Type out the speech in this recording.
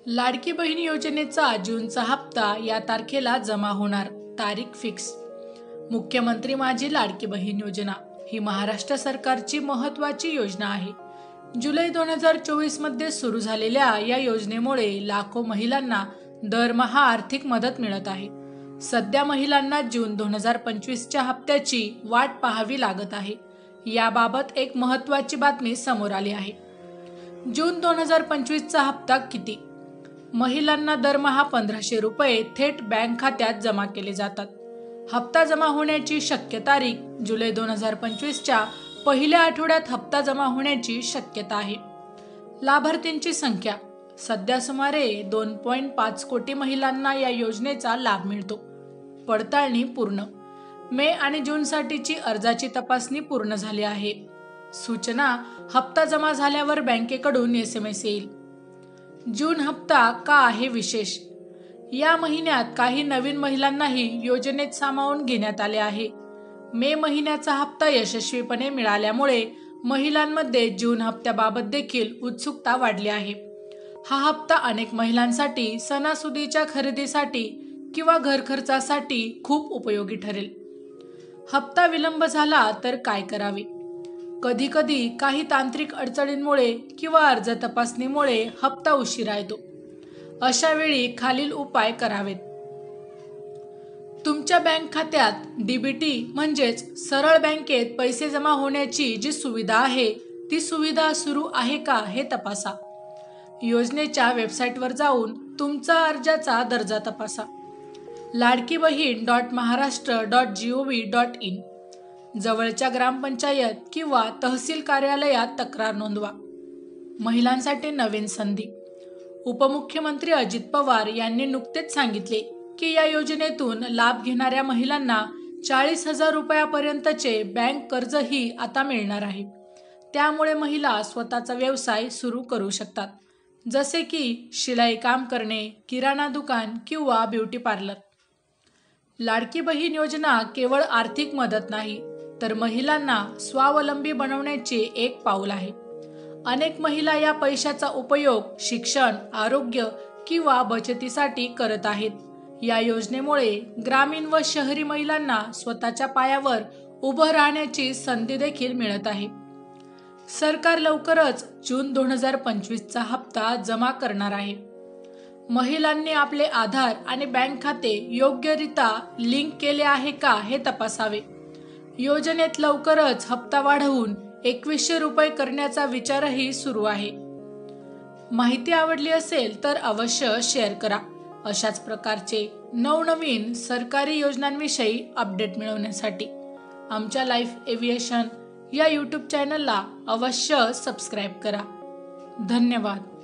लाडकी बहीण योजनेचा जूनचा हप्ता या तारखेला जमा होणार, तारीख फिक्स। मुख्यमंत्री माझी लाडकी बहीण योजना ही महाराष्ट्र सरकारची महत्त्वाची योजना आहे। जुलै 2024 मध्ये सुरू झालेल्या या योजनेमुळे लाखो महिलांना दरमहा आर्थिक मदत मिळत आहे। सध्या महिलांना जून 2025 च्या हप्त्याची वाट पाहावी लागत आहे। याबाबत एक महत्त्वाची बातमी समोर आली आहे। जून 2025 चा हप्ता किती? महिलांना दरमहा 1500 रुपये थेट बँक खात्यात जमा केले जातात। हप्ता जमा होण्याची शक्य तारीख जुलै 2025 च्या पहिल्या आठवड्यात हप्ता जमा होण्याची शक्यता आहे। लाभार्थींची संख्या सध्या सुमारे 2.5 कोटी महिलांना या योजनेचा लाभ मिळतो। पडताळणी पूर्ण। मे आणि जून साठीची अर्जाची तपासणी पूर्ण झाली आहे। सूचना हप्ता जमा झाल्यावर बँकेकडून SMS येईल। जून हप्ता का आहे विशेष? या महिन्यात काही नवीन महिलांनाही योजनेत सामावून घेण्यात आले आहे। मे महिन्याचा हप्ता यशस्वीपणे मिळाल्यामुळे महिलांमध्ये जून हप्त्याबाबत देखील उत्सुकता वाढली आहे। हा हप्ता अनेक महिलांसाठी सणासुदीच्या खरेदीसाठी किंवा घर खर्चासाठी खूप उपयोगी ठरेल। हप्ता विलंब झाला तर काय करावे? कधी-कधी काही तांत्रिक अडचणींमुळे किंवा अर्ज तपासणीमुळे हप्ता उशिरा येतो। अशा वेळी खालील उपाय करावेत। तुमच्या बँक खात्यात DBT म्हणजेच सरळ बँकेत पैसे जमा होण्याची जी सुविधा आहे ती सुविधा सुरू आहे का हे तपासा। योजनेच्या वेबसाईटवर जाऊन तुमचा अर्जाचा दर्जा तपासा। ladkibaheen.maharashtra.gov.in जवळच्या ग्रामपंचायत किंवा तहसील कार्यालयात तक्रार नोंदवा। महिलांसाठी नवीन संधी। उपमुख्यमंत्री अजित पवार यांनी नुकतेच सांगितले की या योजनेतून लाभ घेणाऱ्या महिलांना 40,000 रुपयापर्यंतचे बँक कर्जही आता मिळणार आहे। त्यामुळे महिला स्वतःचा व्यवसाय सुरू करू शकतात, जसे की शिलाई काम करणे, किराणा दुकान किंवा ब्युटी पार्लर। लाडकी बहीण योजना केवळ आर्थिक मदत नाही तर महिलांना स्वावलंबी बनवण्याचे एक पाऊल आहे। अनेक महिला या पैशाचा उपयोग शिक्षण, आरोग्य किंवा बचतीसाठी करत आहेत। या योजनेमुळे ग्रामीण व शहरी महिलांना स्वतःच्या पायावर उभं राहण्याची संधी देखील मिळत आहे। सरकार लवकरच जून 2025 चा हप्ता जमा करणार आहे। महिलांनी आपले आधार आणि बँक खाते योग्यरित्या लिंक केले आहे का हे तपासावे। योजनेत लवकरच हप्ता वाढवून 2100 रुपये करण्याचा विचारही सुरू आहे। माहिती आवडली असेल तर अवश्य शेअर करा। अशाच प्रकारचे नवनवीन सरकारी योजनांविषयी अपडेट मिळवण्यासाठी आमच्या लाईफ एव्हिएशन या YouTube चॅनलला अवश्य सबस्क्राईब करा। धन्यवाद।